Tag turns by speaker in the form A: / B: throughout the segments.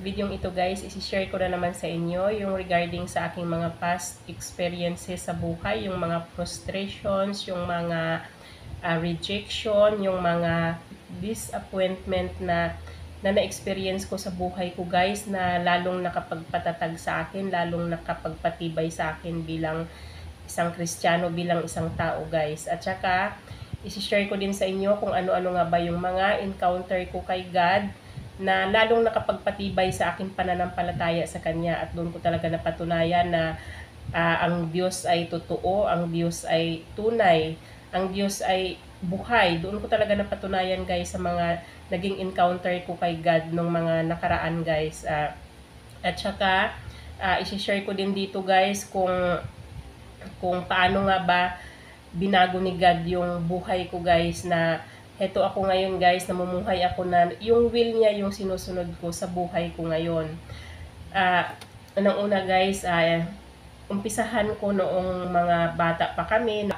A: video ito guys, isi-share ko na naman sa inyo yung regarding sa aking mga past experiences sa buhay, yung mga frustrations, yung mga rejection, yung mga disappointment na na-experience ko sa buhay ko guys, na lalong nakapagpatatag sa akin, lalong nakapagpatibay sa akin bilang isang Kristiyano, bilang isang tao guys. At saka, isi-share ko din sa inyo kung ano-ano nga ba yung mga encounter ko kay God na lalong nakapagpatibay sa aking pananampalataya sa Kanya. At doon ko talaga napatunayan na ang Diyos ay totoo, ang Diyos ay tunay, ang Diyos ay buhay. Doon ko talaga napatunayan guys sa mga naging encounter ko kay God nung mga nakaraan guys. At saka, isi-share ko din dito guys kung paano nga ba binago ni God yung buhay ko guys, na heto ako ngayon guys, namumuhay ako na yung will niya yung sinusunod ko sa buhay ko ngayon. Unang una guys, umpisahan ko noong mga bata pa kami.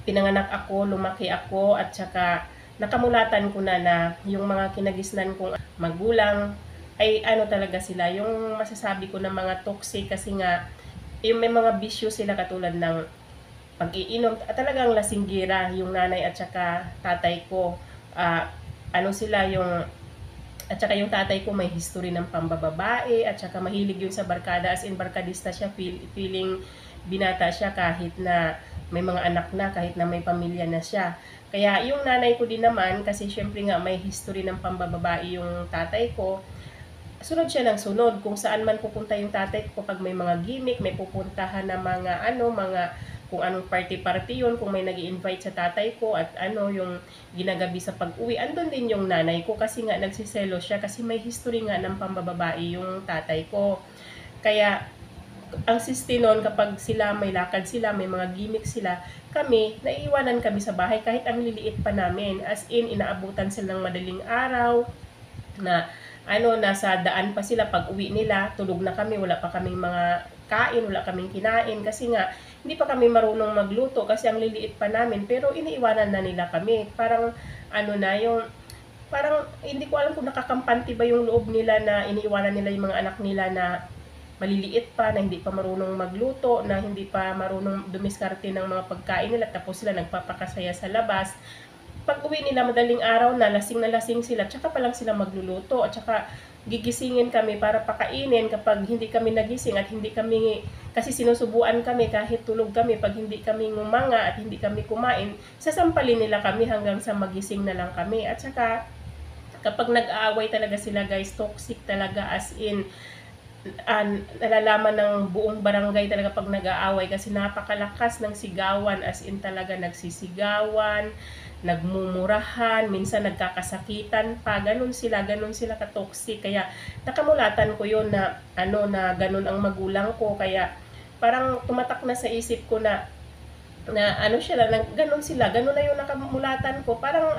A: Pinanganak ako, lumaki ako, at saka nakamulatan ko na yung mga kinagisnan kong magulang ay ano talaga sila, yung masasabi ko na mga toxic, kasi nga yung may mga bisyo sila katulad ng pag-iinom, talagang lasinggira yung nanay at saka tatay ko. Ano sila yung, at saka yung tatay ko may history ng pambababae, at saka mahilig yun sa barkada, as in barkadista siya, feeling binata siya kahit na may mga anak na, kahit na may pamilya na siya. Kaya yung nanay ko din naman, kasi syempre nga may history ng pambababae yung tatay ko, sunod siya ng sunod. Kung saan man pupunta yung tatay ko, pag may mga gimmick, may pupuntahan na mga kung anong party-party yun, kung may nag-i-invite sa tatay ko, at yung ginagabi sa pag-uwi, andun din yung nanay ko, kasi nga nagsiselo siya, kasi may history nga ng pambababae yung tatay ko. Kaya, ang siste nun, kapag sila may lakad sila, may mga gimmick sila, kami, naiiwanan kami sa bahay, kahit ang liliit pa namin. As in, inaabutan sila ng madaling araw, na nasa daan pa sila, pag uwi nila, tulog na kami, wala pa kaming mga kain, wala kaming kinain, kasi nga, hindi pa kami marunong magluto, kasi ang liliit pa namin, pero iniiwanan na nila kami. Parang, parang, hindi ko alam kung nakakampante ba yung loob nila na iniiwanan nila yung mga anak nila na maliliit pa, na hindi pa marunong magluto, na hindi pa marunong dumiskarte ng mga pagkain nila, tapos sila nagpapakasaya sa labas. Pag uwi nila madaling araw na lasing sila, tsaka pa lang sila magluluto, at tsaka gigisingin kami para pakainin kapag hindi kami nagising, at hindi kami, kasi sinusubuan kami kahit tulog kami, pag hindi kami ngumanga at hindi kami kumain, sasampalin nila kami hanggang sa magising na lang kami. At saka kapag nag-aaway talaga sila guys, toxic talaga, as in nalalaman ng buong barangay talaga pag nag-aaway, kasi napakalakas ng sigawan, as in talaga nagsisigawan, nagmumurahan, minsan nagkakasakitan pa, ganun sila ka-toxic. Kaya nakamulatan ko yun na na ganun ang magulang ko, kaya parang tumatak na sa isip ko na ganun sila, ganun na yung nakamulatan ko. Parang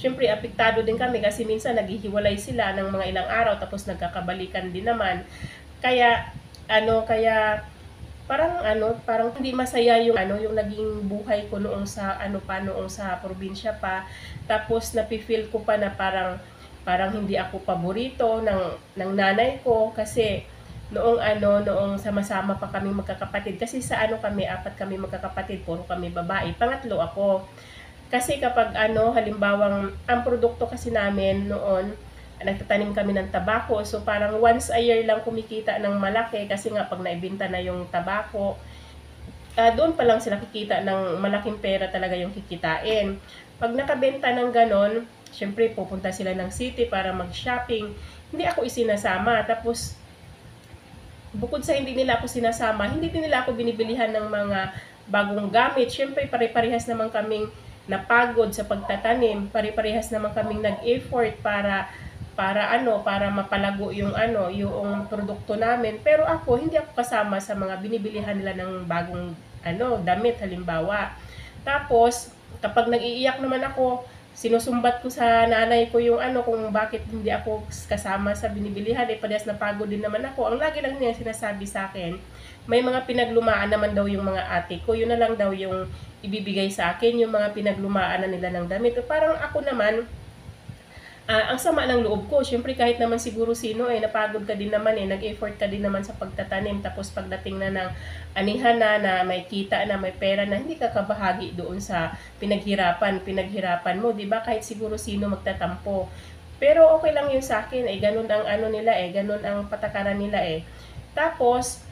A: syempre apektado din kami, kasi minsan naghihiwalay sila ng mga ilang araw, tapos nagkakabalikan din naman. Kaya parang hindi masaya yung yung naging buhay ko noong sa noong sa probinsya pa. Tapos napi-feel ko pa na parang hindi ako paborito ng nanay ko, kasi noong sama-sama pa kami magkakapatid, kasi sa kami, 4 kami magkakapatid, puro kami babae, pangatlo ako. Kasi kapag halimbawang ang produkto kasi namin noon, nagtatanim kami ng tabako, so parang once a year lang kumikita ng malaki, kasi nga pag naibenta na yung tabako, doon pa lang sila kikita ng malaking pera talaga yung kikitain. Pag nakabenta ng ganon, syempre pupunta sila ng city para mag-shopping, hindi ako isinasama. Tapos bukod sa hindi nila ako sinasama, hindi din nila ako binibilihan ng mga bagong gamit. Syempre pare-parehas naman kaming napagod sa pagtatanim, pare-parehas naman kaming nag-effort para mapalago yung yung produkto namin. Pero ako, hindi ako kasama sa mga binibilihan nila ng bagong damit halimbawa. Tapos kapag nag-iiyak naman ako, sinusumbat ko sa nanay ko yung kung bakit hindi ako kasama sa binibilihan, parehas na pagod din naman ako. Ang lagi lang niya sinasabi sa akin, may mga pinaglumaan naman daw yung mga ate ko, yun na lang daw yung ibibigay sa akin, yung mga pinaglumaan na nila ng damit. Parang ako naman, ang sama ng loob ko, syempre kahit naman siguro sino napagod ka din naman nag-effort ka din naman sa pagtatanim, tapos pagdating na ng anihan na may kita na, may pera na, hindi ka kabahagi doon sa pinaghirapan mo, 'di ba? Kahit siguro sino magtatampo. Pero okay lang 'yun sa akin, ganun ang ano nila ganun ang patakaran nila Tapos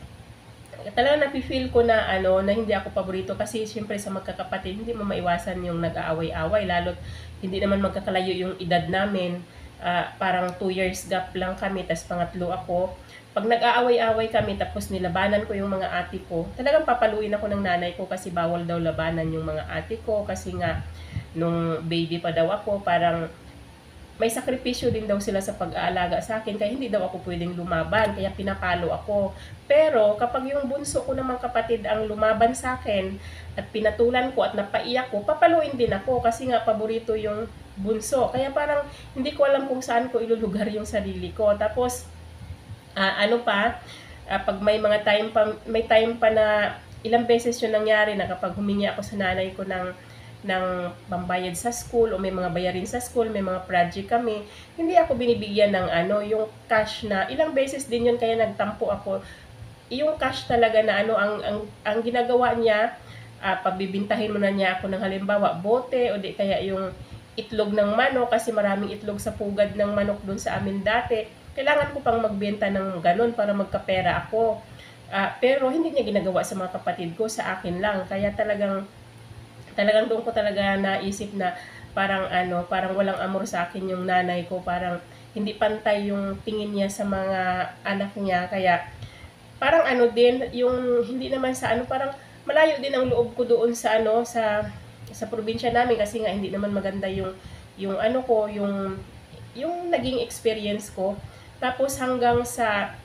A: talagang nafi-feel ko na na hindi ako paborito kasi siyempre sa magkakapatid hindi mo maiwasan yung nag-aaway-away, lalo't hindi naman magkakalayo yung edad namin. Parang 2 years gap lang kami, tas pangatlo ako. Pag nag-aaway-away kami tapos nilabanan ko yung mga ate ko, talagang papaluin ako ng nanay ko kasi bawal daw labanan yung mga ate ko kasi nga nung baby pa daw ako, parang may sakripisyo din daw sila sa pag-aalaga sa akin, kaya hindi daw ako pwedeng lumaban, kaya pinapalo ako. Pero kapag yung bunso ko namang kapatid ang lumaban sa akin at pinatulan ko at napaiyak ko, papaluin din ako kasi nga paborito yung bunso. Kaya parang hindi ko alam kung saan ko ilulugar yung sarili ko. Tapos pag may time pa na ilang beses yun nangyari na kapag humingi ako sa nanay ko ng pambayad sa school o may mga bayarin sa school, may mga project kami, hindi ako binibigyan ng yung cash na ilang beses din yun kaya nagtampo ako. Yung cash talaga na ang ginagawa niya, pabibintahin mo na niya ako ng halimbawa bote o di kaya yung itlog ng manok kasi maraming itlog sa pugad ng manok dun sa amin dati. Kailangan ko pang magbenta ng ganun para magkapera ako. Pero hindi niya ginagawa sa mga kapatid ko, sa akin lang. Kaya talagang doon ko talaga naisip na parang walang amor sa akin yung nanay ko, parang hindi pantay yung tingin niya sa mga anak niya, kaya parang din yung hindi naman sa parang malayo din ang loob ko doon sa sa probinsya namin kasi nga hindi naman maganda yung yung naging experience ko. Tapos hanggang sa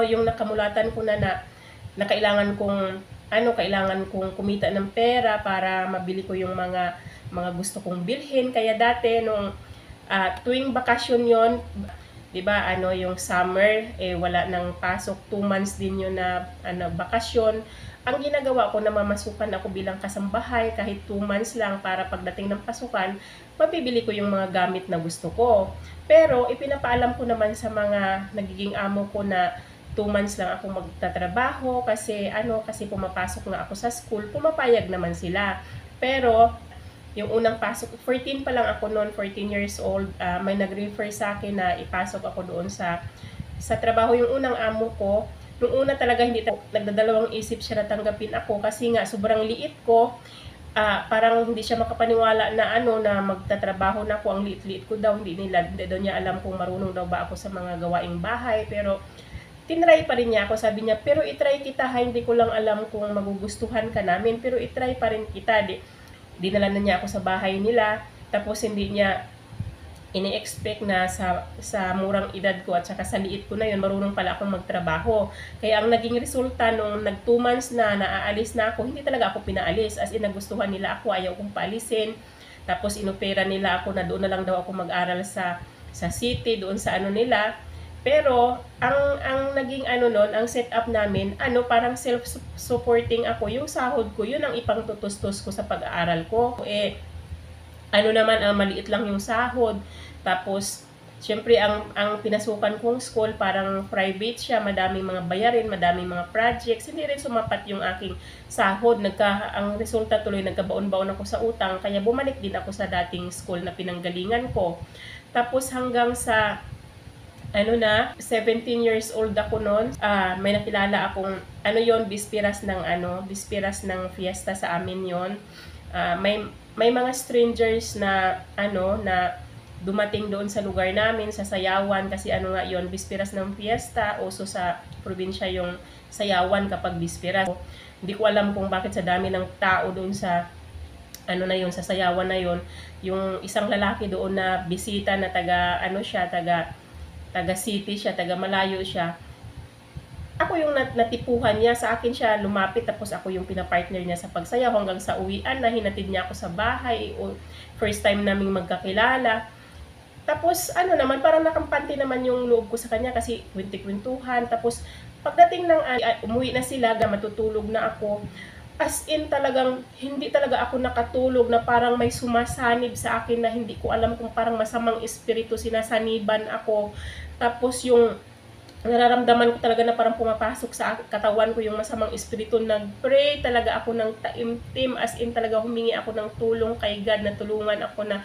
A: yung nakamulatan ko na kailangan kong kumita ng pera para mabili ko yung mga gusto kong bilhin. Kaya dati nung tuwing bakasyon yon, 'di ba, yung summer wala nang pasok, 2 months din yun na bakasyon. Ang ginagawa ko, namamasukan ako bilang kasambahay kahit 2 months lang para pagdating ng pasukan, mabibili ko yung mga gamit na gusto ko. Pero ipinapaalam ko naman sa mga nagiging amo ko na 2 months lang ako magtatrabaho kasi kasi pumapasok nga ako sa school, pumapayag naman sila. Pero yung unang pasok, 14 pa lang ako noon, 14 years old, may nag-refer sa akin na ipasok ako doon sa trabaho. Yung unang amo ko, nung una talaga hindi nagdadalawang isip siya na tanggapin ako kasi nga sobrang liit ko. Parang hindi siya makapaniwala na na magtatrabaho na ako. Ang liit-liit ko daw, hindi daw niya alam kung marunong daw ba ako sa mga gawaing bahay. Pero tinry pa rin niya ako, sabi niya, pero itry kita hindi ko lang alam kung magugustuhan ka namin, pero itry pa rin kita. Dinala na niya ako sa bahay nila, tapos hindi niya ini-expect na sa murang edad ko at saka sa liit ko na yun, marunong pala akong magtrabaho. Kaya ang naging resulta nung nag 2 months na naaalis na ako, hindi talaga ako pinaalis, as in nagustuhan nila ako, ayaw kong paalisin. Tapos inopera nila ako na doon na lang daw ako mag-aral sa city, doon sa nila. Pero ang naging noon, ang setup namin, parang self-supporting ako. Yung sahod ko, yun ang ipangtutustos ko sa pag-aaral ko. Naman, maliit lang yung sahod. Tapos syempre ang pinasukan kong school parang private siya, madaming mga bayarin, madaming mga projects. Hindi rin sumapat yung aking sahod. Ang resulta tuloy nagkabaon-baon ako sa utang, kaya bumalik din ako sa dating school na pinanggalingan ko. Tapos hanggang sa 17 years old ako noon, may nakilala akong bispiras ng fiesta sa amin yon. May mga strangers na na dumating doon sa lugar namin sa sayawan kasi nga yon, bispiras ng fiesta, uso sa probinsya yung sayawan kapag bispiras. Hindi ko alam kung bakit sa dami ng tao doon sa sa sayawan na yon, yung isang lalaki doon na bisita na taga city siya, taga malayo siya. Ako yung natipuhan niya, sa akin siya lumapit, tapos ako yung pinapartner niya sa pagsayaw hanggang sa uwian na hinatid niya ako sa bahay. First time naming magkakilala. Tapos naman, parang nakampante naman yung loob ko sa kanya kasi kwenti-kwentuhan. Tapos pagdating ng umuwi na sila, matutulog na ako. as in talagang hindi talaga ako nakatulog, na parang may sumasanib sa akin na hindi ko alam kung parang masamang espiritu sinasaniban ako. Tapos yung nararamdaman ko talaga na parang pumapasok sa katawan ko yung masamang espiritu. Nag-pray talaga ako ng taimtim, as in talaga humingi ako ng tulong kay God na tulungan ako na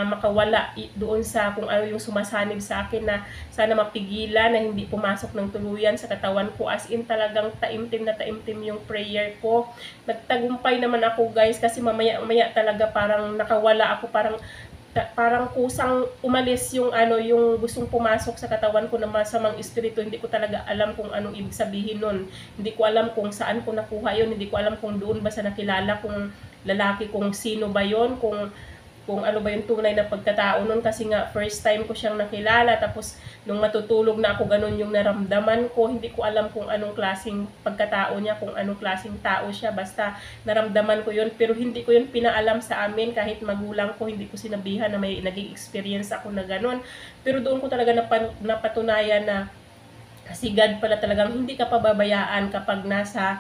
A: makawala doon sa kung ano yung sumasanib sa akin, na sana mapigilan, na hindi pumasok ng tuluyan sa katawan ko. As in talagang taimtim na taimtim yung prayer ko. Nagtagumpay naman ako guys, kasi mamaya talaga parang nakawala ako, parang kusang umalis yung yung gustong pumasok sa katawan ko na masamang espiritu. Hindi ko talaga alam kung anong ibig sabihin nun. Hindi ko alam kung saan ko nakuha yun. Hindi ko alam kung doon ba sa nakilala kong lalaki, kung sino ba yon, kung ano ba yung tunay na pagkatao nun, kasi nga first time ko siyang nakilala. Tapos nung matutulog na ako, ganun yung naramdaman ko. Hindi ko alam kung anong klaseng pagkatao niya, kung anong klaseng tao siya, basta naramdaman ko yun. Pero hindi ko yun pinaalam sa amin, kahit magulang ko, hindi ko sinabihan na may naging experience ako na ganun. Pero doon ko talaga napatunayan na kasi God pala talagang hindi ka pababayaan kapag nasa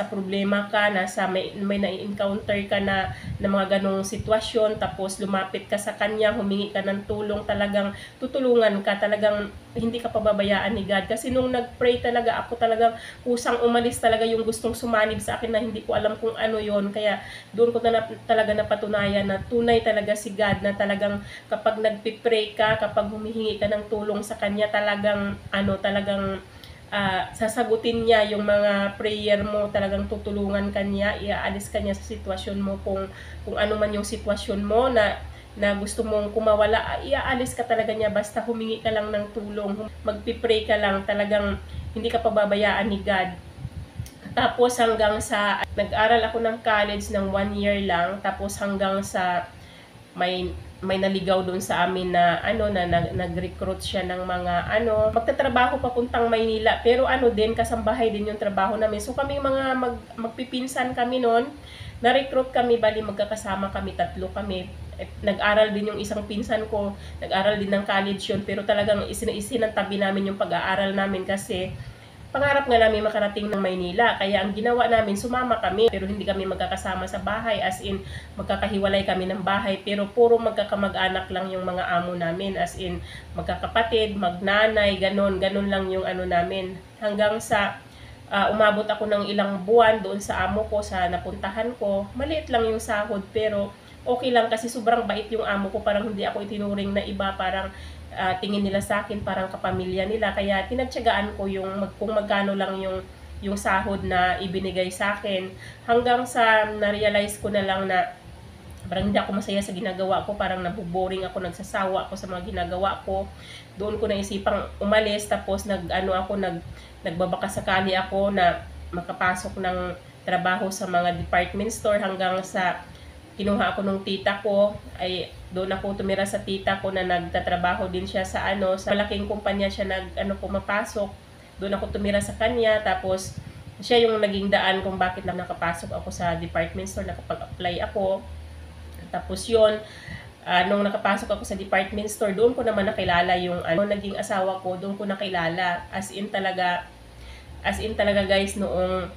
A: problema ka, may na-encounter ka na mga ganong sitwasyon, tapos lumapit ka sa Kanya, humingi ka ng tulong, talagang tutulungan ka, talagang hindi ka pababayaan ni God. Kasi nung nag-pray talaga ako, talagang kusang umalis talaga yung gustong sumanib sa akin na hindi ko alam kung ano yon. Kaya doon ko talaga napatunayan na tunay talaga si God, na talagang kapag nagpipray ka, kapag humihingi ka ng tulong sa Kanya, talagang sasagutin niya yung mga prayer mo, talagang tutulungan kanya, iaalis kanya sa sitwasyon mo, kung ano man yung sitwasyon mo na gusto mong kumawala, iaalis ka talaga niya, basta humingi ka lang ng tulong, magpipray ka lang, talagang hindi ka pababayaan ni God. Tapos hanggang sa nag-aral ako ng college ng 1 year lang, tapos hanggang sa may naligaw doon sa amin na nag-recruit siya ng mga magtatrabaho papuntang Maynila, pero din kasambahay din yung trabaho namin. So kami mga magpipinsan kami noon, na-recruit kami, bali magkakasama kami, 3 kami. Nag-aral din yung isang pinsan ko, nag-aral din ng college yun, pero talagang isinantabi namin yung pag-aaral namin kasi pangarap nga namin makarating ng Maynila. Kaya ang ginawa namin, sumama kami, pero hindi kami magkakasama sa bahay, as in magkakahiwalay kami ng bahay, pero puro magkakamag-anak lang yung mga amo namin, as in magkakapatid, magnanay, ganun lang yung namin. Hanggang sa umabot ako ng ilang buwan doon sa amo ko, sa napuntahan ko. Maliit lang yung sahod, pero okay lang kasi sobrang bait yung amo ko, parang hindi ako itinuring na iba, parang tingin nila sa akin parang kapamilya nila. Kaya tinatsagaan ko kung magkano lang yung sahod na ibinigay sa akin, hanggang sa na-realize ko na lang na parang hindi ako masaya sa ginagawa ko, parang nabuboring ako, nagsasawa ako sa mga ginagawa ko. Doon ko naisipang umalis, tapos nagbabaka sakali ako na makapasok ng trabaho sa mga department store, hanggang sa kinuha ako nung tita ko, ay doon ako tumira sa tita ko na nagtatrabaho din siya sa sa malaking kumpanya siya pumapasok. Doon ako tumira sa kanya, tapos siya yung naging daan kung bakit lang nakapasok ako sa department store, nakapag-apply ako. Tapos yun, nung nakapasok ako sa department store, doon ko naman nakilala yung naging asawa ko, doon ko nakilala. As in talaga guys, noong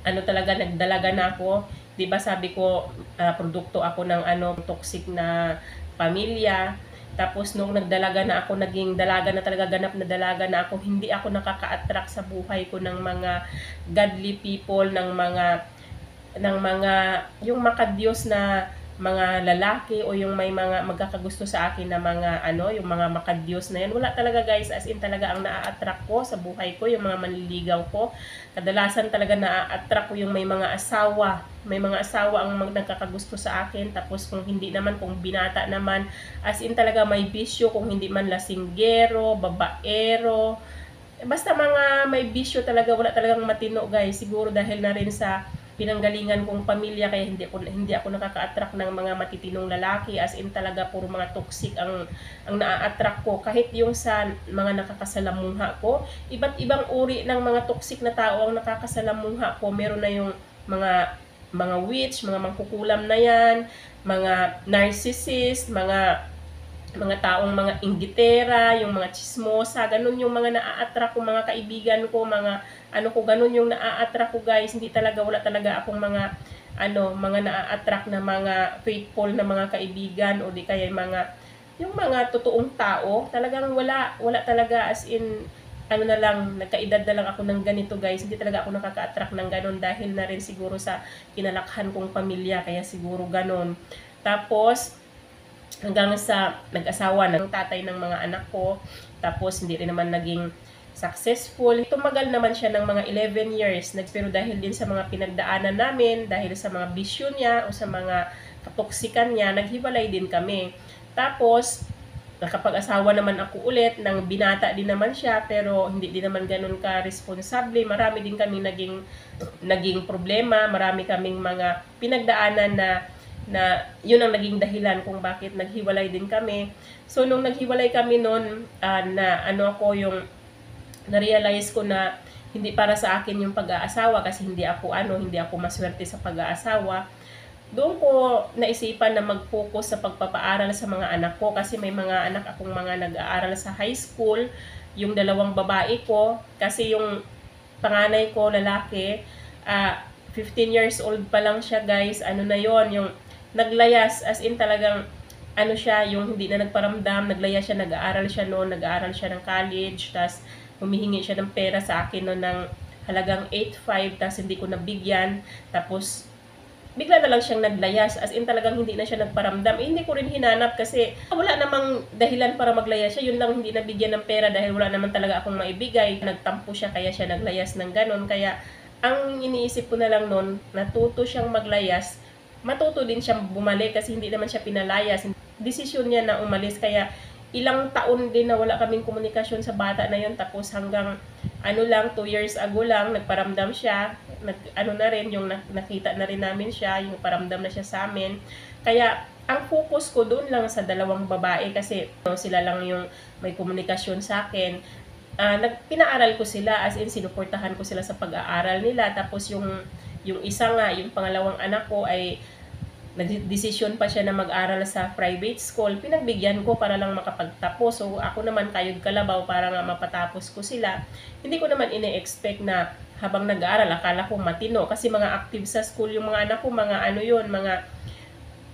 A: talaga nagdalaga na ako. 'Di ba sabi ko, produkto ako ng toxic na pamilya. Tapos nung nagdalaga na ako, naging dalaga na talaga, ganap na dalaga na ako, hindi ako nakaka-attract sa buhay ko ng mga godly people, ng mga yung makadiyos na mga lalaki, o yung may mga magkakagusto sa akin na mga yung mga makadiyos na yan. Wala talaga guys, as in talaga ang naa-attract ko sa buhay ko, yung mga manliligaw ko. Kadalasan talaga naa-attract ko yung may mga asawa ang nagkakagusto sa akin. Tapos kung hindi naman, kung binata naman, as in talaga may bisyo, kung hindi man lasinggero, babaero, basta mga may bisyo talaga, wala talagang matino guys. Siguro dahil na rin sa pinanggalingan kong pamilya, kaya hindi ako nakaka-attract ng mga matitinong lalaki. As in talaga puro mga toxic ang naa-attract ko. Kahit yung sa mga nakakasalamuha ko, iba't ibang uri ng mga toxic na tao ang nakakasalamuha ko. Meron na yung mga witch, mga mangkukulam na yan, mga narcissist, mga mga taong mga inggitera, yung mga chismosa, ganun yung mga naa-attract ko, mga kaibigan ko, mga ano ko, ganun yung naa-attract ko guys. Hindi talaga, wala talaga akong mga mga naa-attract na mga faithful na mga kaibigan o di kaya yung mga totoong tao. Talagang wala talaga, as in na lang, nagkaedad na lang ako ng ganito guys. Hindi talaga ako nakaka-attract ng ganun dahil na rin siguro sa kinalakhan kong pamilya, kaya siguro ganun. Tapos hanggang sa nag-asawa ng tatay ng mga anak ko, tapos hindi rin naman naging successful. Tumagal naman siya ng mga 11 years, pero dahil din sa mga pinagdaanan namin, dahil sa mga bisyo niya o sa mga katoksikan niya, naghiwalay din kami. Tapos, nakapag-asawa naman ako ulit, ng binata din naman siya, pero hindi din naman ganun ka-responsable. Marami din kami naging problema, marami kaming mga pinagdaanan na yun ang naging dahilan kung bakit naghiwalay din kami. So, nung naghiwalay kami noon, na-realize ko na hindi para sa akin yung pag-aasawa kasi hindi ako maswerte sa pag-aasawa. Doon ko naisipan na mag-focus sa pagpapaaral sa mga anak ko kasi may mga anak akong mga nag-aaral sa high school, yung dalawang babae ko, kasi yung panganay ko, lalaki, 15 years old pa lang siya guys, yung naglayas, as in talagang siya, yung hindi na nagparamdam, naglayas siya, nag-aaral siya ng college, tas humihingi siya ng pera sa akin noon ng halagang 8,500, tas hindi ko nabigyan, tapos bigla na lang siyang naglayas, as in talagang hindi na siya nagparamdam. Hindi ko rin hinanap kasi wala namang dahilan para maglayas siya, yun lang hindi nabigyan ng pera dahil wala naman talaga akong maibigay. Nagtampo siya kaya siya naglayas ng ganon, kaya ang iniisip ko na lang noon, natuto siyang maglayas, matuto din siyang bumalik kasi hindi naman siya pinalayas. Desisyon niya na umalis, kaya ilang taon din na wala kaming komunikasyon sa bata na yun, tapos hanggang 2 years ago lang, nagparamdam siya, na rin, yung nakita na rin namin siya, yung paramdam na siya sa amin. Kaya ang focus ko doon lang sa dalawang babae kasi sila lang yung may komunikasyon sa akin. Pinaaral ko sila, as in sinuportahan ko sila sa pag-aaral nila, tapos yung isa nga, yung pangalawang anak ko ay nagdesisyon pa siya na mag-aral sa private school, pinagbigyan ko para lang makapagtapos. So ako naman kayod kalabaw para nga mapatapos ko sila. Hindi ko naman ine-expect na habang nag-aaral, akala ko matino kasi mga active sa school yung mga anak ko,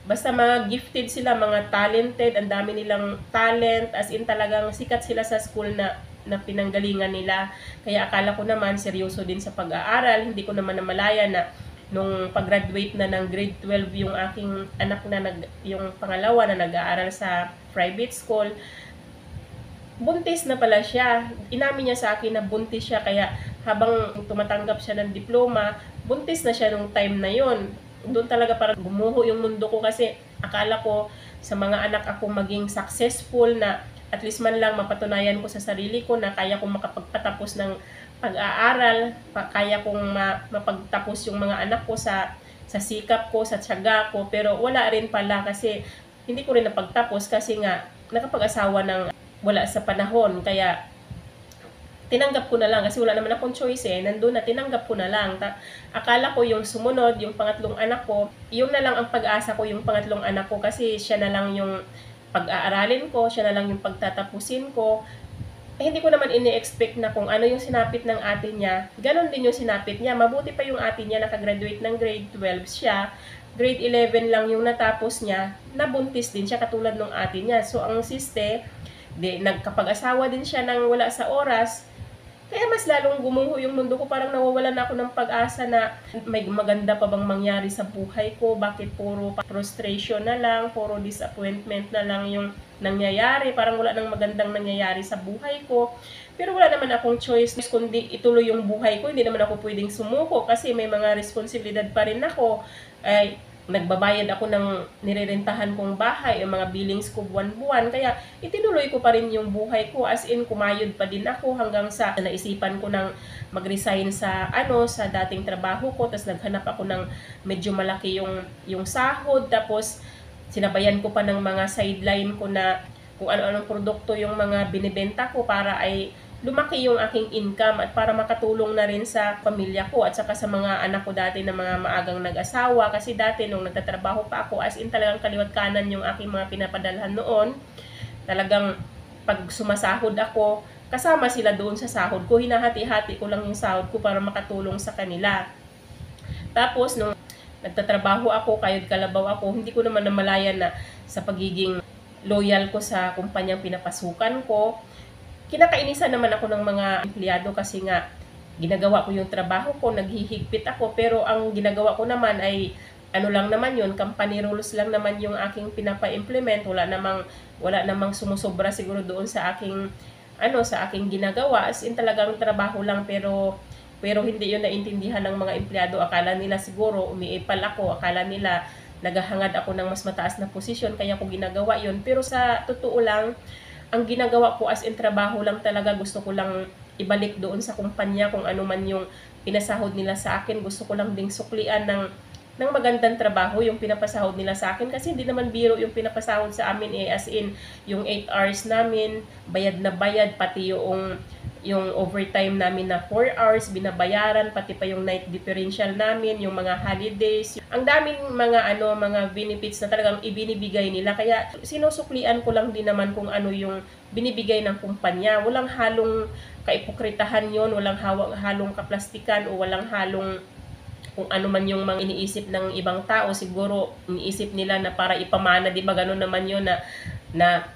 A: basta mga gifted sila, mga talented, ang dami nilang talent, as in talagang sikat sila sa school na pinanggalingan nila. Kaya akala ko naman seryoso din sa pag-aaral. Hindi ko naman namalaya na nung pag-graduate na ng grade 12 yung aking anak na yung pangalawa na nag-aaral sa private school, buntis na pala siya. Inamin niya sa akin na buntis siya, kaya habang tumatanggap siya ng diploma, buntis na siya nung time na yon. Doon talaga parang gumuho yung mundo ko kasi akala ko sa mga anak ako maging successful, na at least man lang mapatunayan ko sa sarili ko na kaya kong makapagpatapos ng pag-aaral, kaya kong mapagtapos yung mga anak ko sa sikap ko, sa tiyaga ko, pero wala rin pala kasi hindi ko rin napagtapos kasi nga nakapag-asawa ng wala sa panahon, kaya tinanggap ko na lang kasi wala naman akong choice nandun na, tinanggap ko na lang. Akala ko yung sumunod, yung pangatlong anak ko, yun na lang ang pag-asa ko, yung pangatlong anak ko, kasi siya na lang yung pag-aaralin ko, siya na lang yung pagtatapusin ko. Hindi ko naman ini-expect na kung ano yung sinapit ng ate niya, ganon din yung sinapit niya. Mabuti pa yung ate niya, nakagraduate ng grade 12 siya, grade 11 lang yung natapos niya, nabuntis din siya katulad ng ate niya. So ang siste, nagkapag-asawa din siya nang wala sa oras, kaya mas lalong gumuho yung mundo ko, parang nawawalan ako ng pag-asa na may maganda pa bang mangyari sa buhay ko, bakit puro frustration na lang, puro disappointment na lang yung nangyayari, parang wala nang magandang nangyayari sa buhay ko. Pero wala naman akong choice kundi ituloy yung buhay ko, hindi naman ako pwedeng sumuko kasi may mga responsibilidad pa rin ako. Nagbabayad ako ng nirerentahan kong bahay, yung mga billings ko buwan-buwan, kaya itinuloy ko pa rin yung buhay ko, as in kumayod pa din ako hanggang sa naisipan ko ng mag-resign sa dating trabaho ko, tapos naghanap ako ng medyo malaki yung sahod, tapos sinabayan ko pa ng mga sideline ko na kung ano-anong produkto yung mga binibenta ko para ay lumaki yung aking income at para makatulong na rin sa pamilya ko at saka sa mga anak ko dati na mga maagang nag-asawa, kasi dati nung nagtatrabaho pa ako, as in talagang kaliwat kanan yung aking mga pinapadalhan noon. talagang pag sumasahod ako, kasama sila doon sa sahod ko. Hinahati-hati ko lang yung sahod ko para makatulong sa kanila. Tapos, nung nagtatrabaho ako, kayod kalabaw ako, hindi ko naman namalayan na sa pagiging loyal ko sa kumpanyang pinapasukan ko, kinakainisan naman ako ng mga empleyado kasi nga ginagawa ko yung trabaho ko, naghihigpit ako, pero ang ginagawa ko naman ay ano lang naman yun, company rules lang naman yung aking pinapa-implement, wala namang sumusobra siguro doon sa aking sa aking ginagawa, as in talagang trabaho lang, pero hindi yun naintindihan ng mga empleyado. Akala nila siguro umiipal ako, akala nila naghahangad ako ng mas mataas na posisyon kaya ko ginagawa yun, pero sa totoo lang, ang ginagawa ko as in trabaho lang talaga. Gusto ko lang ibalik doon sa kumpanya kung ano man yung pinasahod nila sa akin. Gusto ko lang ding suklian ng magandang trabaho yung pinapasahod nila sa akin, kasi hindi naman biro yung pinapasahod sa amin as in yung 8 hours namin, bayad na bayad, pati yung overtime namin na 4 hours binabayaran, pati pa yung night differential namin, yung mga holidays, ang daming mga benefits na talagang ibinibigay nila. Kaya sinusuklian ko lang din naman kung ano yung binibigay ng kumpanya. Walang halong kaipokritahan yon, walang halong kaplastikan, o walang halong kung ano man yung mga iniisip ng ibang tao. Siguro iniisip nila na para ipamana, di ba ganun naman yun, na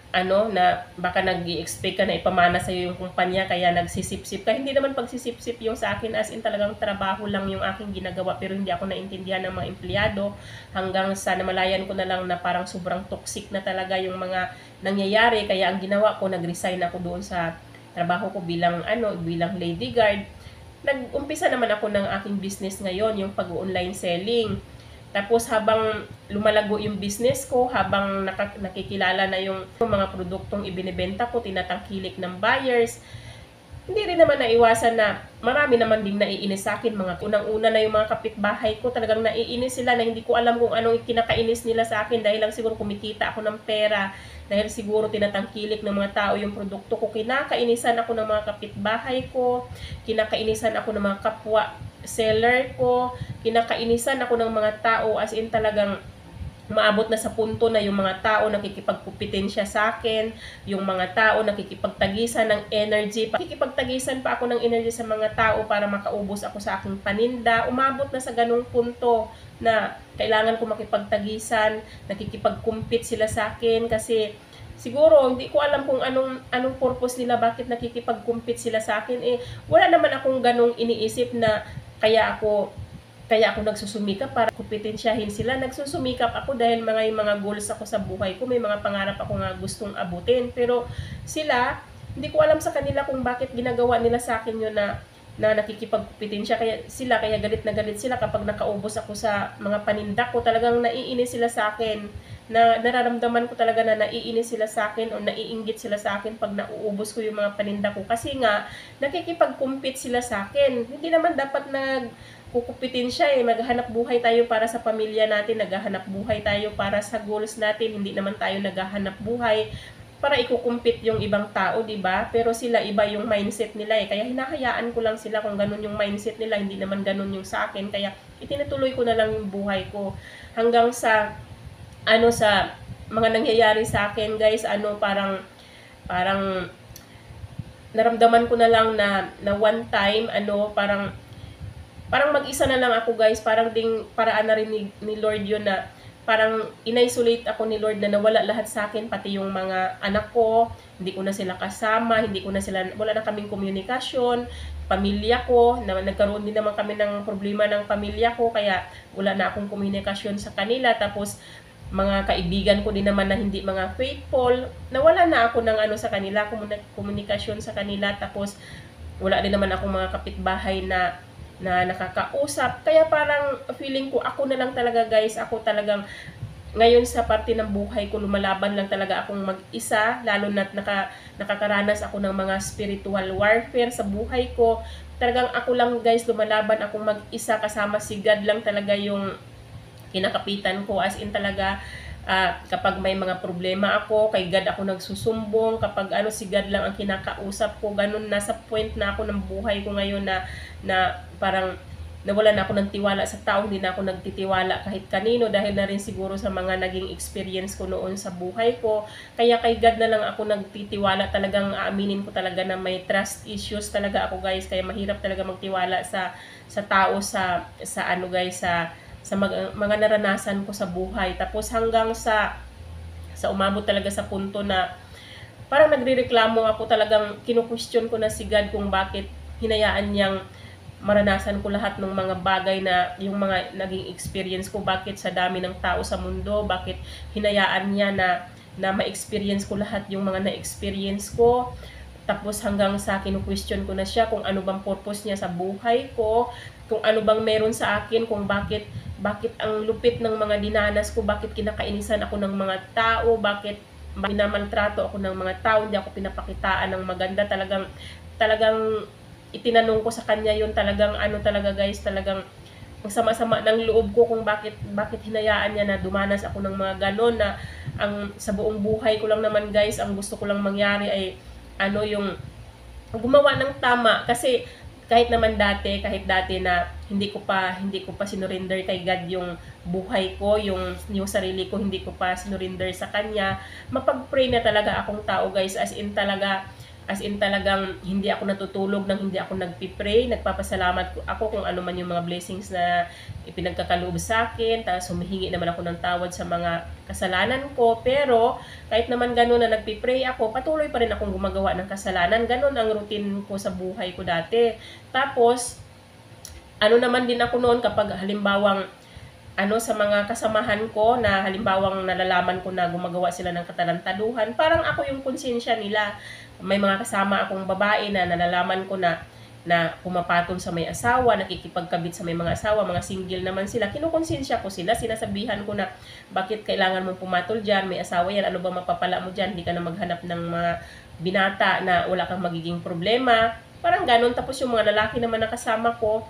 A: baka nag-i-expect ka na ipamana sa'yo yung kumpanya kaya nagsisip-sip ka. Hindi naman pagsisip-sip yung sa akin, as in talagang trabaho lang yung aking ginagawa, pero hindi ako naintindihan ng mga empleyado, hanggang sa namalayan ko na lang na parang sobrang toxic na talaga yung mga nangyayari. Kaya ang ginawa ko, nag-resign ako doon sa trabaho ko bilang lady guard. Nag-umpisa naman ako ng aking business ngayon, yung pag-online selling. Tapos habang lumalago yung business ko, habang nakikilala na yung mga produktong ibinebenta ko, tinatangkilik ng buyers, hindi rin naman naiwasan na marami naman ding naiinis sa akin. Mga unang-una na yung mga kapitbahay ko, talagang naiinis sila na hindi ko alam kung anong kinakainis nila sa akin, dahil lang siguro kumikita ako ng pera, dahil siguro tinatangkilik ng mga tao yung produkto ko. Kinakainisan ako ng mga kapitbahay ko, kinakainisan ako ng mga kapwa seller ko, kinakainisan ako ng mga tao, as in talagang maabot na sa punto na yung mga tao nakikipagkumpetensya sa akin, yung mga tao nakikipagtagisan ng energy, nakikipagtagisan pa ako ng energy sa mga tao para makaubos ako sa aking paninda. Umabot na sa ganung punto na kailangan ko makipagtagisan, nakikipagkumpit sila sa akin, kasi siguro hindi ko alam kung anong purpose nila, bakit nakikipagkumpit sila sa akin. Wala naman akong ganung iniisip na kaya ako nagsusumikap para kompetensyahin sila. Nagsusumikap ako dahil mga goals ako sa buhay ko. May mga pangarap ako nga gustong abutin. Pero sila, hindi ko alam sa kanila kung bakit ginagawa nila sa akin yun na nakikipagkompetensya. Kaya galit na galit sila kapag nakaubos ako sa mga paninda ko. Talagang naiinis sila sa akin. Nararamdaman ko talaga na naiinis sila sa akin o naiinggit sila sa akin pag nauubos ko yung mga paninda ko. Kasi nga, nakikipag-compete sila sa akin. Hindi naman dapat kukupitin siya maghanap buhay tayo para sa pamilya natin, naghahanap buhay tayo para sa goals natin, hindi naman tayo naghahanap buhay para ikukumpit yung ibang tao, di ba? Pero sila iba yung mindset nila kaya hinahayaan ko lang sila kung ganun yung mindset nila, hindi naman ganun yung sa akin, kaya itinutuloy ko na lang yung buhay ko hanggang sa sa mga nangyayari sa akin, guys. Parang naramdaman ko na lang na one time parang mag-isa na lang ako, guys. Paraan na rin ni Lord yun, na parang in-isolate ako ni Lord, na nawala lahat sa akin, pati yung mga anak ko, hindi ko na sila kasama, wala na kaming komunikasyon, pamilya ko, nagkaroon din naman kami ng problema ng pamilya ko, kaya wala na akong komunikasyon sa kanila. Tapos mga kaibigan ko din naman na hindi mga faithful, nawala na ako ng sa kanila, komunikasyon sa kanila. Tapos wala din naman akong mga kapitbahay na nakakausap. Kaya parang feeling ko, ako na lang talaga, guys. Ako talagang ngayon sa parte ng buhay ko, lumalaban lang talaga akong mag-isa, lalo na't nakakaranas ako ng mga spiritual warfare sa buhay ko. Talagang ako lang, guys, lumalaban akong mag-isa, kasama si God lang talaga yung kinakapitan ko. As in talaga, kapag may mga problema ako, kay God ako nagsusumbong. Kapag si God lang ang kinakausap ko, ganun. Nasa point na ako ng buhay ko ngayon na parang nawalan na ako ng tiwala sa tao, hindi na ako nagtitiwala kahit kanino dahil na rin siguro sa mga naging experience ko noon sa buhay ko. Kaya kay God na lang ako nagtitiwala, talagang aaminin ko talaga na may trust issues talaga ako guys, kaya mahirap talaga magtiwala sa tao, sa ano guys, sa mga naranasan ko sa buhay. Tapos hanggang sa umabot talaga sa punto na parang nagrereklamo ako, talagang kinu-question ko na si God kung bakit hinayaan niyang maranasan ko lahat ng mga bagay na yung mga naging experience ko, bakit sa dami ng tao sa mundo, bakit hinayaan niya na ma-experience ko lahat yung mga na-experience ko. Tapos hanggang sa kinu-question ko na siya kung ano bang purpose niya sa buhay ko, kung ano bang meron sa akin, kung bakit ang lupit ng mga dinanas ko, bakit kinakainisan ako ng mga tao, bakit minamaltrato ako ng mga tao, hindi ako pinapakitaan ng maganda. Talagang itinanong ko sa kanya yun, talagang ano talaga guys, talagang ang sama-sama ng loob ko kung bakit hinayaan niya na dumanas ako ng mga ganon, na ang sa buong buhay ko lang naman guys, ang gusto ko lang mangyari ay ano, yung gumawa ng tama. Kasi kahit dati na hindi ko pa sinurinder kay God yung buhay ko, yung sarili ko, hindi ko pa sinurinder sa kanya. Mapag-pray na talaga akong tao guys, as in talagang hindi ako natutulog nang hindi ako nagpipray. Nagpapasalamat ako kung ano man yung mga blessings na ipinagkakaloob sa akin. Tapos humihingi naman ako ng tawad sa mga kasalanan ko. Pero kahit naman gano'n na nagpipray ako, patuloy pa rin akong gumagawa ng kasalanan. Gano'n ang routine ko sa buhay ko dati. Tapos, ano naman din ako noon kapag halimbawang sa mga kasamahan ko na halimbawang nalalaman ko na gumagawa sila ng katarantaduhan, parang ako yung konsensya nila. May mga kasama akong babae na nalalaman ko na pumapatol sa may asawa, nakikipagkabit sa may mga asawa, mga single naman sila. Kinukonsensya ko sila, sinasabihan ko na bakit kailangan mong pumatol dyan, may asawa yan, ano ba mapapala mo dyan, hindi ka na maghanap ng mga binata na wala kang magiging problema. Parang ganun. Tapos yung mga lalaki naman na kasama ko,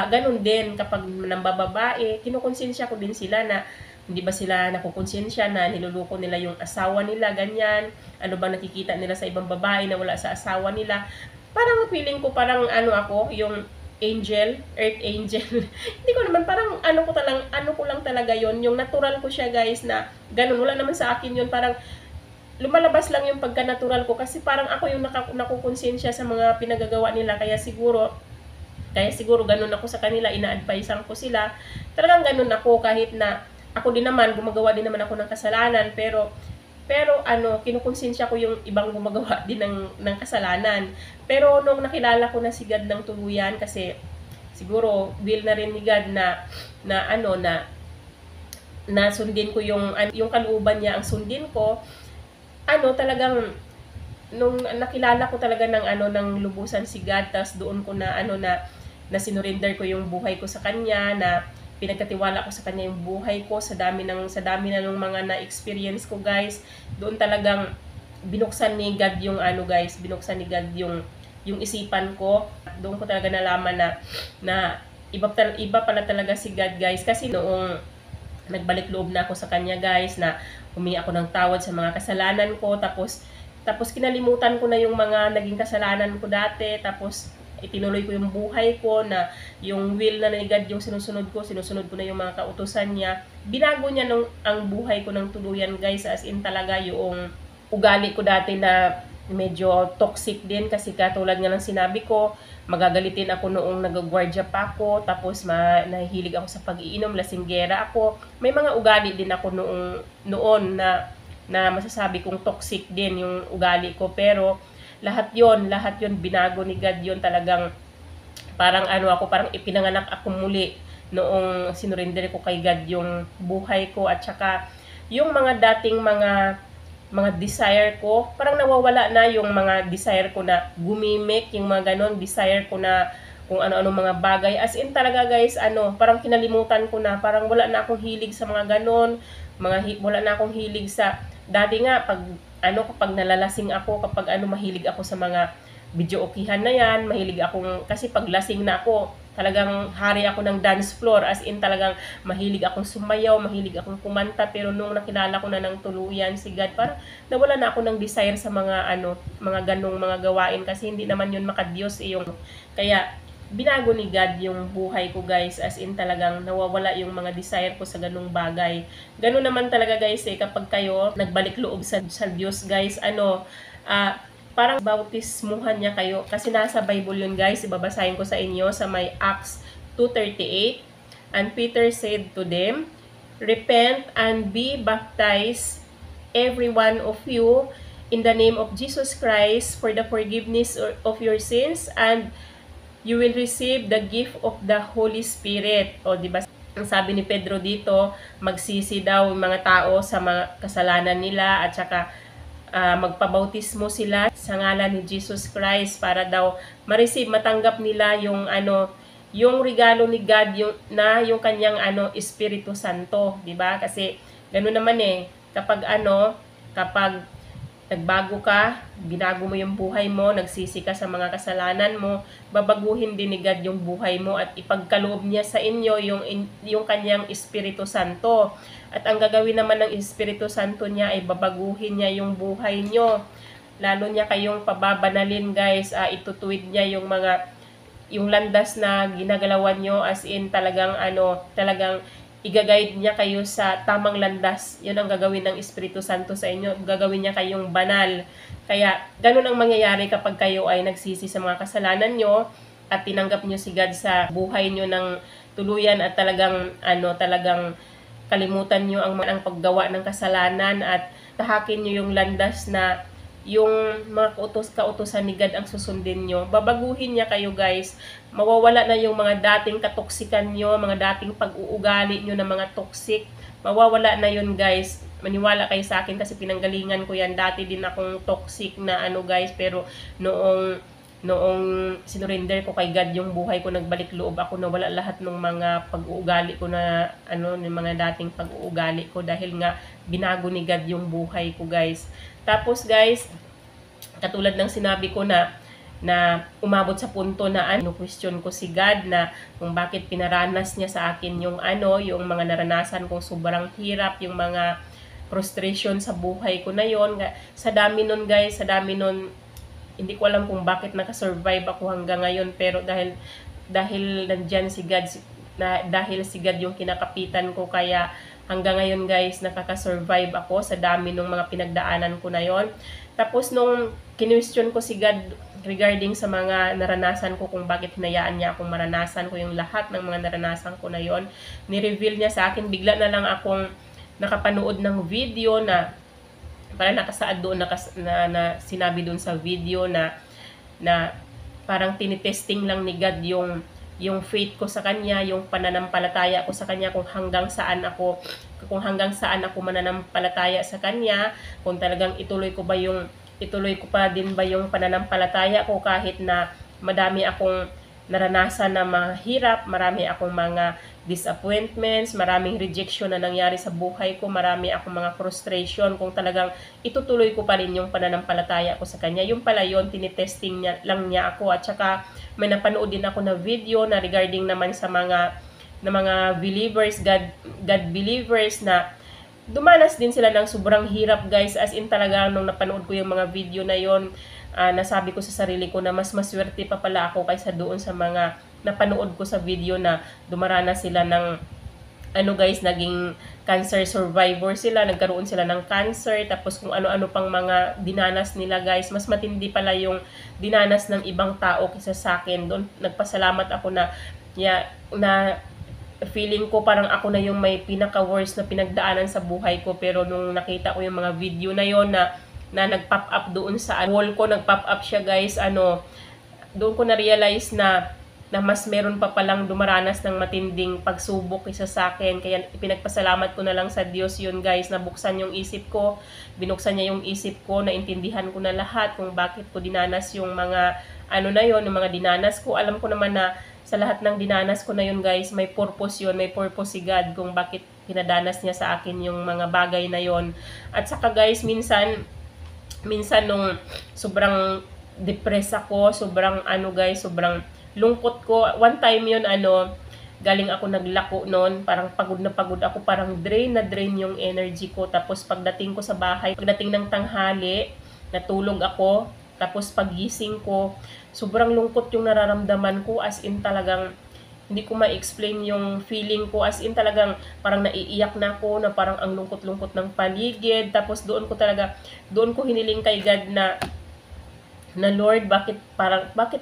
A: ganun din kapag ng babae, kinukonsensya ko din sila na hindi ba sila nakukonsensya na niluluko nila yung asawa nila, ganyan. Ano ba nakikita nila sa ibang babae na wala sa asawa nila. Parang feeling ko parang ako, yung angel, earth angel. Hindi ko naman, parang ano ko lang talaga yon, yung natural ko siya guys, na ganun. Wala naman sa akin yun, parang lumalabas lang yung pagka-natural ko kasi parang ako yung nakukonsensya sa mga pinagagawa nila. Kaya siguro ganun ako sa kanila, ina-advisean ko sila. Talagang ganun ako, kahit na ako din naman, gumagawa din naman ako ng kasalanan, pero kinukonsensya ko yung ibang gumagawa din ng kasalanan. Pero nung nakilala ko na si God ng tuluyan, kasi siguro will na rin ni God na sundin ko yung kalooban niya, ang sundin ko, talagang nung nakilala ko talaga ng lubusan si God, tas doon ko na sinurinder ko yung buhay ko sa kanya, na pinagkatiwala ko sa kanya yung buhay ko sa dami na ng mga na-experience ko guys. Doon talagang binuksan ni God yung binuksan ni God yung isipan ko. Doon ko talaga nalaman na iba pala talaga si God guys. Kasi noong nagbalik loob na ako sa kanya guys, na humingi ako ng tawad sa mga kasalanan ko, tapos kinalimutan ko na yung mga naging kasalanan ko dati, tapos itinuloy ko yung buhay ko, na yung will na ni God yung sinusunod ko na yung mga kautusan niya. Binago niya ang buhay ko ng tuluyan guys, as in talaga yung ugali ko dati na medyo toxic din, kasi katulad nga ng sinabi ko, magagalitin ako noong nagagwardya pa ako, tapos nahihilig ako sa pag-iinom, lasinggera ako. May mga ugali din ako noon na masasabi kong toxic din yung ugali ko, pero lahat yon binago ni God yon. Talagang parang parang ipinanganak ako muli noong sinurinder ko kay God yung buhay ko, at saka yung mga dating mga desire ko, parang nawawala na yung mga desire ko na gumimik, yung mga ganon, desire ko na kung ano-ano mga bagay. As in talaga guys, parang kinalimutan ko na, parang wala na akong hilig sa mga ganon, wala na akong hilig sa, dati nga, kapag nalalasing ako, kapag mahilig ako sa mga video okihan na yan, mahilig akong, kasi pag lasing na ako, talagang hari ako ng dance floor, as in talagang mahilig akong sumayaw, mahilig akong kumanta. Pero nung nakilala ko na ng tuluyan si God, parang nawala na ako ng desire sa mga mga ganong mga gawain, kasi hindi naman yun makadiyos yung, kaya binago ni God yung buhay ko guys, as in talagang nawawala yung mga desire ko sa ganung bagay. Ganun naman talaga guys kapag kayo nagbalik loob sa Diyos guys, parang bautismuhan niya kayo, kasi nasa Bible yun guys, ibabasahin ko sa inyo sa may Acts 2:38. And Peter said to them, "Repent and be baptized every one of you in the name of Jesus Christ for the forgiveness of your sins, and you will receive the gift of the Holy Spirit." O, di ba? Ang sabi ni Pedro dito, magsisi daw yung mga tao sa mga kasalanan nila at saka magpabautismo sila sa ngalan ni Jesus Christ para daw ma-receive, matanggap nila yung yung regalo ni God, yung kanyang Espiritu Santo, di ba? Kasi ganoon naman kapag nagbago ka, binago mo yung buhay mo, nagsisi ka sa mga kasalanan mo, babaguhin din ni God yung buhay mo at ipagkaloob niya sa inyo yung kanyang Espiritu Santo. At ang gagawin naman ng Espiritu Santo niya ay babaguhin niya yung buhay nyo. Lalo niya kayong pababanalin guys, itutuwid niya yung landas na ginagalawan nyo, as in talagang talagang i-guide niya kayo sa tamang landas. Yun ang gagawin ng Espiritu Santo sa inyo. Gagawin niya kayong banal. Kaya, ganun ang mangyayari kapag kayo ay nagsisi sa mga kasalanan nyo at tinanggap nyo si God sa buhay nyo ng tuluyan at talagang kalimutan nyo ang paggawa ng kasalanan at tahakin nyo yung landas na yung mga kautusan ni God ang susundin nyo. Babaguhin niya kayo guys. Mawawala na yung mga dating katoksikan nyo, mga dating pag-uugali nyo na mga toxic. Mawawala na yun guys. Maniwala kayo sa akin kasi pinanggalingan ko yan. Dati din akong toxic na guys, pero noong sinurrender ko kay God yung buhay ko, nagbalik loob ako, nawala lahat ng mga pag-uugali ko na ng mga dating pag-uugali ko dahil nga binago ni God yung buhay ko guys. Tapos guys, katulad ng sinabi ko na umabot sa punto na question ko si God na kung bakit pinaranas niya sa akin yung mga naranasan kong sobrang hirap, yung mga frustration sa buhay ko na yon. Sa dami nun guys, hindi ko alam kung bakit nakasurvive ako hanggang ngayon, pero dahil nandyan si God, dahil si God yung kinakapitan ko, kaya hanggang ngayon guys, nakaka-survive ako sa dami ng mga pinagdaanan ko na yon. Tapos nung kinwestiyon ko si God regarding sa mga naranasan ko, kung bakit hinayaan niya akong maranasan ko yung lahat ng mga naranasan ko na yon, ni-reveal niya sa akin. Bigla na lang akong nakapanood ng video na parang nakasaad doon na sinabi doon sa video na parang tinitesting lang ni God yung faith ko sa kanya, yung pananampalataya ko sa kanya, kung hanggang saan ako mananampalataya sa kanya, kung talagang ituloy ko pa din ba yung pananampalataya ko kahit na madami akong naranasan na mahirap, marami akong mga disappointments, maraming rejection na nangyari sa buhay ko, marami akong mga frustration, kung talagang itutuloy ko pa rin yung pananampalataya ko sa kanya. Yung pala yun, tinitesting lang niya ako. At saka may napanood din ako na video na regarding naman sa mga believers, God believers, na dumanas din sila ng sobrang hirap guys, as in talaga nung napanood ko yung mga video na yon, nasabi ko sa sarili ko na mas maswerte pa pala ako kaysa doon sa mga napanood ko sa video na dumaranas sila ng guys, naging cancer survivor sila, nagkaroon sila ng cancer, tapos kung ano-ano pang mga dinanas nila guys. Mas matindi pala yung dinanas ng ibang tao kaysa sa akin. Doon nagpasalamat ako na feeling ko parang ako na yung may pinaka-worst na pinagdaanan sa buhay ko. Pero nung nakita ko yung mga video na yon na nag-pop up doon sa wall ko, nag-pop up siya guys, doon ko na-realize na mas meron pa palang dumaranas ng matinding pagsubok kaysa sa akin. Kaya ipinagpasalamat ko na lang sa Diyos yun guys, na buksan yung isip ko, binuksan niya yung isip ko, naintindihan ko na lahat kung bakit ko dinanas yung mga yung mga dinanas ko. Alam ko naman na sa lahat ng dinanas ko na yun guys, may purpose yun, may purpose si God kung bakit pinadanas niya sa akin yung mga bagay na yon. At saka guys, minsan nung sobrang depressed ako, sobrang sobrang lungkot ko. One time yun, galing ako naglako noon, parang pagod na pagod ako, parang drain na drain yung energy ko. Tapos pagdating ko sa bahay, pagdating ng tanghali, natulog ako, Tapos paggising ko, sobrang lungkot yung nararamdaman ko, as in talagang hindi ko ma-explain yung feeling ko, as in talagang parang naiiyak na ako, na parang ang lungkot-lungkot ng paligid. Tapos doon ko hiniling kay God na Lord, bakit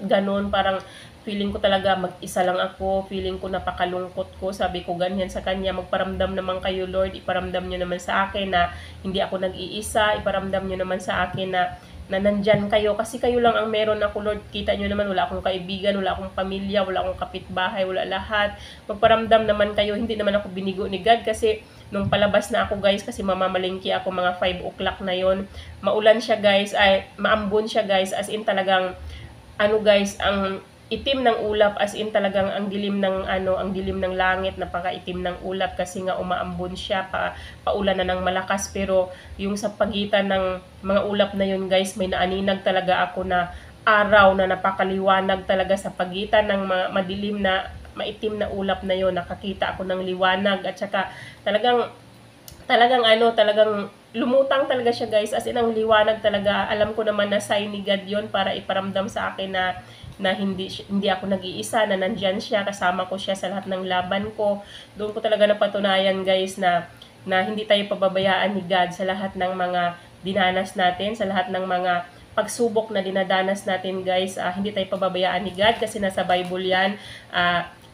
A: ganun? Parang feeling ko talaga mag-isa lang ako, feeling ko napakalungkot ko. Sabi ko ganyan sa kanya, magparamdam naman kayo Lord, iparamdam nyo naman sa akin na hindi ako nag-iisa, iparamdam nyo naman sa akin na nandyan kayo, kasi kayo lang ang meron ako Lord. Kita nyo naman, wala akong kaibigan, wala akong pamilya, wala akong kapitbahay, wala lahat. Magparamdam naman kayo. Hindi naman ako binigo ni God, kasi nung palabas na ako guys, kasi mamamalingki ako mga 5 o'clock na yon, maulan siya guys, ay maambon siya guys, as in talagang ano guys, ang itim ng ulap, as in talagang ang dilim ng langit, napakaitim ng ulap kasi nga umaambon siya, paulan na ng malakas. Pero yung sa pagitan ng mga ulap na yun guys, may naaninag talaga ako na araw na napakaliwanag talaga sa pagitan ng mga madilim na maitim na ulap na yun. Nakakita ako ng liwanag, at saka talagang lumutang talaga siya guys, as in ang liwanag talaga. Alam ko naman na sign ni God yun para iparamdam sa akin na hindi ako nag-iisa, na nandyan siya, kasama ko siya sa lahat ng laban ko. Doon ko talaga napatunayan guys na hindi tayo pababayaan ni God sa lahat ng mga dinanas natin, sa lahat ng mga pagsubok na dinadanas natin guys. Hindi tayo pababayaan ni God, kasi nasa Bible yan,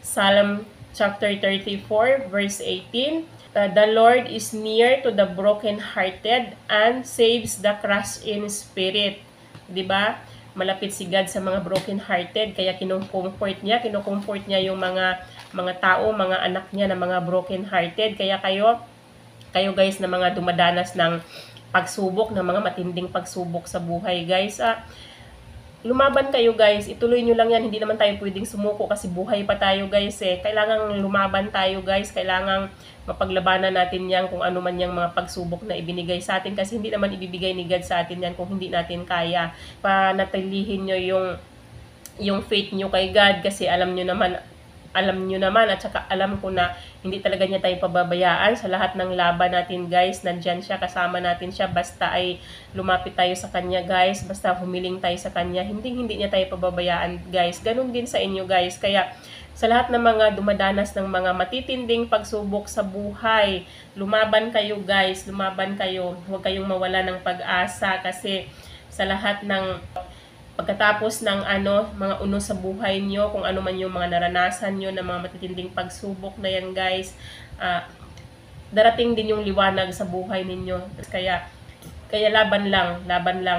A: Psalm chapter 34 verse 18. The Lord is near to the broken-hearted and saves the crushed in spirit. 'Di ba? Malapit si God sa mga broken-hearted, kaya kinukomfort niya yung mga tao, mga anak niya na mga broken-hearted. Kaya kayo guys na mga dumadanas ng pagsubok, ng mga matinding pagsubok sa buhay guys, lumaban kayo guys, ituloy nyo lang yan. Hindi naman tayo pwedeng sumuko kasi buhay pa tayo guys Kailangang lumaban tayo guys, kailangang mapaglabanan natin yan, kung ano man yung mga pagsubok na ibinigay sa atin, kasi hindi naman ibibigay ni God sa atin yan kung hindi natin kaya. Panatilihin nyo yung faith nyo kay God, kasi alam nyo naman, at saka alam ko na hindi talaga niya tayo pababayaan sa lahat ng laban natin guys. Nandyan siya, kasama natin siya, basta ay lumapit tayo sa kanya guys, basta humiling tayo sa kanya, hindi niya tayo pababayaan guys. Ganun din sa inyo guys. Kaya sa lahat ng mga dumadanas ng mga matitinding pagsubok sa buhay, lumaban kayo guys, lumaban kayo. Huwag kayong mawala ng pag-asa, kasi sa lahat ng pagkatapos ng mga uno sa buhay nyo, kung ano man yung mga naranasan nyo na mga matitinding pagsubok na yan guys, darating din yung liwanag sa buhay ninyo. Kaya laban lang,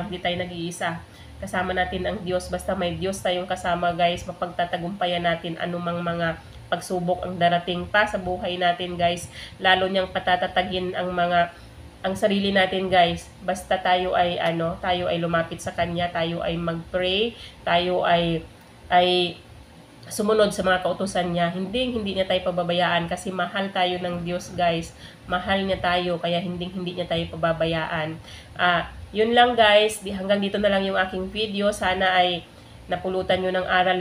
A: hindi tayo nag-iisa. Kasama natin ang Diyos, basta may Diyos tayong kasama guys, mapagtatagumpayan natin anumang mga pagsubok ang darating pa sa buhay natin guys. Lalo niyang patatatagin ang sarili natin guys, basta tayo ay lumapit sa kanya, tayo ay mag-pray, tayo ay sumunod sa mga kautusan niya. Hindi niya tayo pababayaan, kasi mahal tayo ng Diyos guys. Mahal niya tayo, kaya hindi niya tayo pababayaan. Yun lang guys, hanggang dito na lang yung aking video. Sana ay napulutan nyo ng aral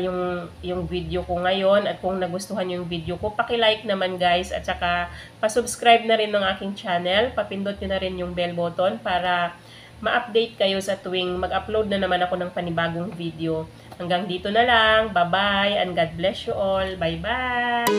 A: yung video ko ngayon, at kung nagustuhan yung video ko, paki-like naman guys, at saka pa-subscribe na rin ng aking channel, papindot nyo na rin yung bell button para ma-update kayo sa tuwing mag-upload na naman ako ng panibagong video. Hanggang dito na lang, bye-bye, and God bless you all, bye-bye!